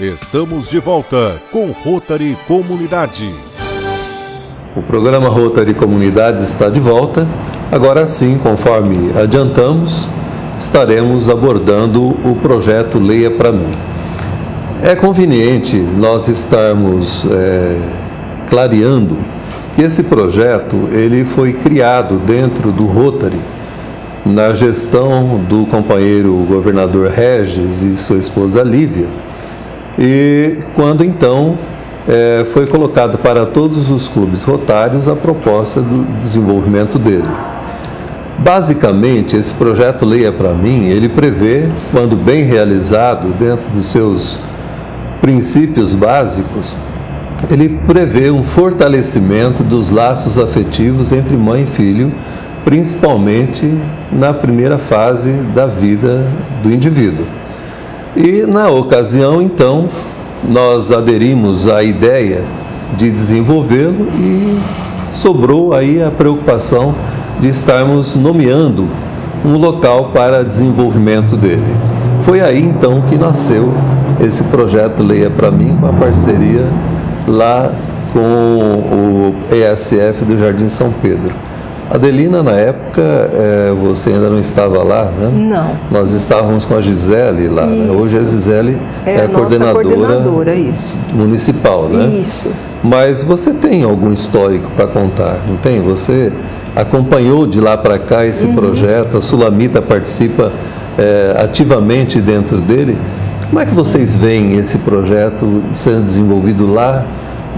Estamos de volta com Rotary Comunidade. O programa Rotary Comunidade está de volta. Agora sim, conforme adiantamos, estaremos abordando o projeto Leia Pra Mim. É conveniente nós estarmos clareando que esse projeto ele foi criado dentro do Rotary, na gestão do companheiro governador Regis e sua esposa Lívia, e quando então foi colocado para todos os clubes rotários a proposta do desenvolvimento dele. Basicamente, esse projeto Leia Pra Mim, ele prevê, quando bem realizado dentro dos seus princípios básicos, ele prevê um fortalecimento dos laços afetivos entre mãe e filho, principalmente na primeira fase da vida do indivíduo. E na ocasião, então, nós aderimos à ideia de desenvolvê-lo e sobrou aí a preocupação de estarmos nomeando um local para desenvolvimento dele. Foi aí então que nasceu esse projeto Leia Pra Mim, com a parceria lá com o ESF do Jardim São Pedro. Adelina, na época, você ainda não estava lá, né? Não. Nós estávamos com a Gisele lá, né? Hoje a Gisele é a coordenadora isso. municipal, né? Isso. Mas você tem algum histórico para contar, não tem? Você acompanhou de lá para cá esse projeto, a Sulamita participa ativamente dentro dele. Como é que vocês veem esse projeto sendo desenvolvido lá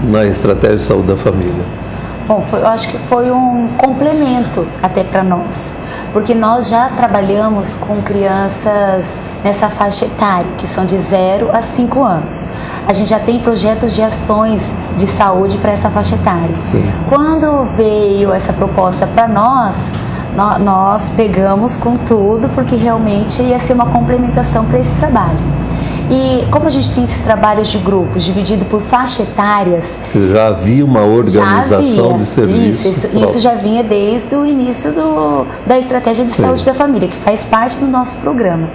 na Estratégia de Saúde da Família? Bom, eu acho que foi um complemento até para nós, porque nós já trabalhamos com crianças nessa faixa etária, que são de 0 a 5 anos. A gente já tem projetos de ações de saúde para essa faixa etária. Sim. Quando veio essa proposta para nós pegamos com tudo, porque realmente ia ser uma complementação para esse trabalho. E como a gente tem esses trabalhos de grupos dividido por faixa etárias... Já havia uma organização de serviços. Isso já vinha desde o início da Estratégia de Saúde da Família, que faz parte do nosso programa.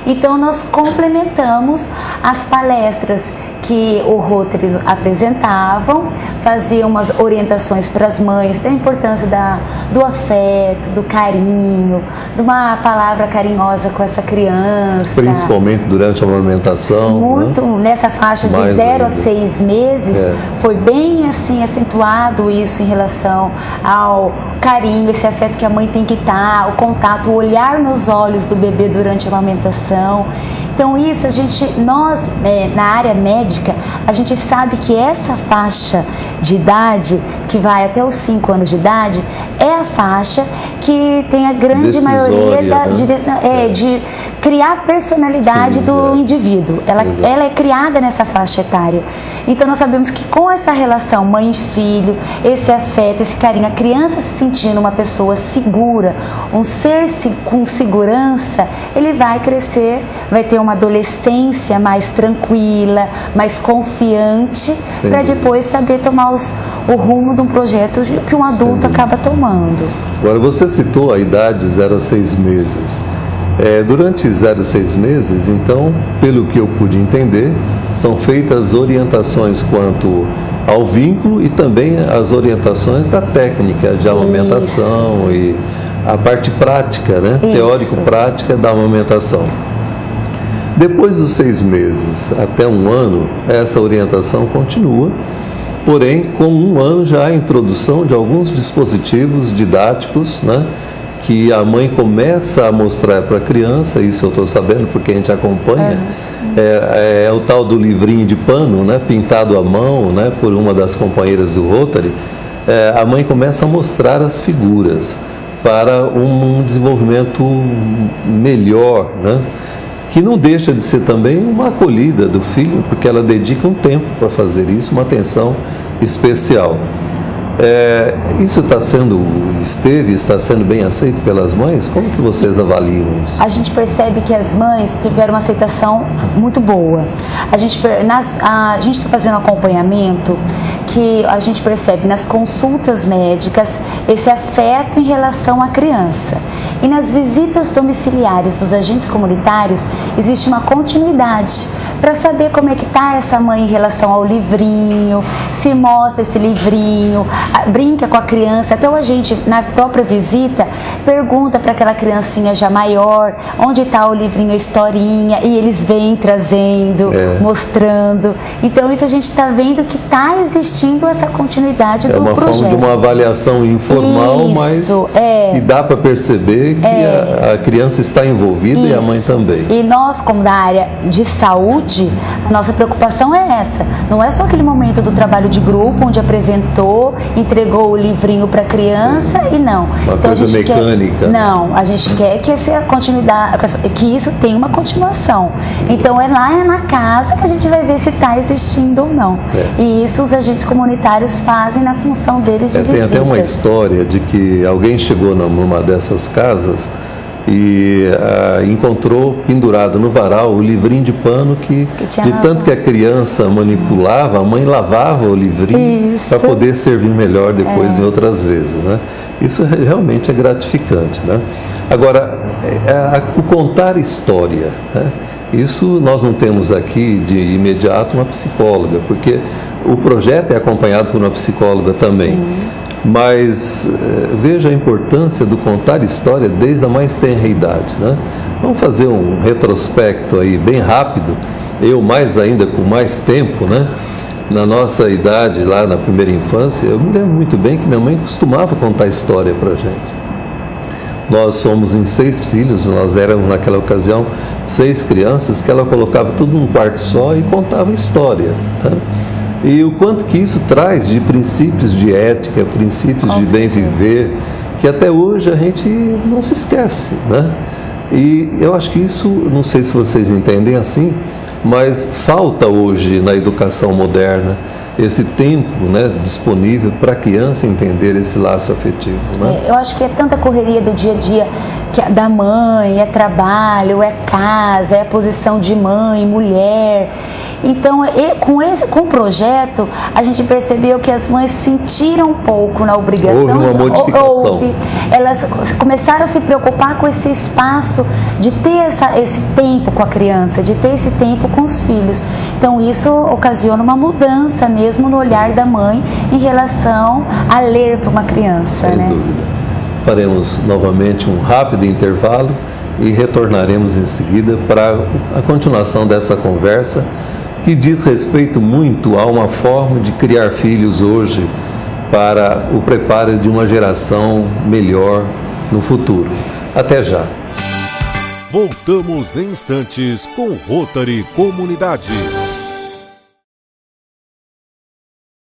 Então nós complementamos as palestras que o Rotary apresentavam, fazia umas orientações para as mães da importância do afeto, do carinho, de uma palavra carinhosa com essa criança. Principalmente durante a amamentação. Muito, né? Nessa faixa de 0 a 6 meses, foi bem assim acentuado isso em relação ao carinho, esse afeto que a mãe tem que dar, o contato, o olhar nos olhos do bebê durante a amamentação. Então isso nós na área médica, a gente sabe que essa faixa de idade, que vai até os 5 anos de idade, é a faixa que tem a grande maioria de criar a personalidade do indivíduo. Ela é criada nessa faixa etária. Então nós sabemos que com essa relação mãe e filho, esse afeto, esse carinho, a criança se sentindo uma pessoa segura, um ser com segurança, ele vai crescer, vai ter uma adolescência mais tranquila, mais confiante, para depois saber tomar o rumo de um projeto que um adulto acaba tomando. Agora, você citou a idade de 0 a 6 meses. Durante 0 a 6 meses, então, pelo que eu pude entender, são feitas orientações quanto ao vínculo e também as orientações da técnica de amamentação e a parte prática, né? Teórico-prática da amamentação. Depois dos 6 meses até 1 ano, essa orientação continua, porém com 1 ano já a introdução de alguns dispositivos didáticos, né, que a mãe começa a mostrar para a criança, isso eu estou sabendo porque a gente acompanha, é o tal do livrinho de pano, né, pintado à mão, né, por uma das companheiras do Rotary. A mãe começa a mostrar as figuras para um desenvolvimento melhor, né, que não deixa de ser também uma acolhida do filho, porque ela dedica um tempo para fazer isso, uma atenção especial. Isso está sendo bem aceito pelas mães? Como que vocês avaliam isso? A gente percebe que as mães tiveram uma aceitação muito boa. A gente está fazendo acompanhamento que a gente percebe nas consultas médicas esse afeto em relação à criança. E nas visitas domiciliares dos agentes comunitários existe uma continuidade para saber como é que está essa mãe em relação ao livrinho, se mostra esse livrinho, brinca com a criança. Até o agente, na própria visita, pergunta para aquela criancinha já maior onde está o livrinho, a historinha, e eles vêm trazendo, mostrando. Então isso a gente está vendo que está existindo essa continuidade do projeto. É uma forma de uma avaliação informal, mas que dá para perceber que a criança está envolvida e a mãe também. E nós, como da área de saúde, a nossa preocupação é essa. Não é só aquele momento do trabalho de grupo, onde apresentou, entregou o livrinho para a criança e não. Uma coisa mecânica. Não, a gente quer que essa continuidade, que isso tenha uma continuação. Então é na casa que a gente vai ver se está existindo ou não. E isso os agentes comunitários fazem na função deles de visitas. Tem até uma história de que alguém chegou numa dessas casas e encontrou pendurado no varal o livrinho de pano que de tanto que a criança manipulava, a mãe lavava o livrinho para poder servir melhor depois em outras vezes, né? Isso realmente é gratificante, né? Agora, o contar história, né? Isso nós não temos aqui de imediato uma psicóloga, porque o projeto é acompanhado por uma psicóloga também. Sim. Mas veja a importância do contar história desde a mais tenra idade, né? Vamos fazer um retrospecto aí bem rápido, eu mais ainda com mais tempo, né? Na nossa idade, lá na primeira infância, eu me lembro muito bem que minha mãe costumava contar história para a gente. Nós somos em 6 filhos, nós éramos naquela ocasião 6 crianças que ela colocava tudo num quarto só e contava história, né? E o quanto que isso traz de princípios de ética, princípios de bem viver, que até hoje a gente não se esquece, né? E eu acho que isso, não sei se vocês entendem assim, mas falta hoje na educação moderna esse tempo, né, disponível para a criança entender esse laço afetivo, né? Eu acho que é tanta correria do dia a dia da mãe, é trabalho, é casa, é a posição de mãe, mulher. Então, com o projeto, a gente percebeu que as mães sentiram um pouco na obrigação. Houve uma modificação. Elas começaram a se preocupar com esse espaço de ter esse tempo com a criança, de ter esse tempo com os filhos. Então, isso ocasiona uma mudança mesmo no olhar da mãe em relação a ler para uma criança. Sem dúvida. Faremos novamente um rápido intervalo e retornaremos em seguida para a continuação dessa conversa, que diz respeito muito a uma forma de criar filhos hoje para o preparo de uma geração melhor no futuro. Até já! Voltamos em instantes com Rotary Comunidade.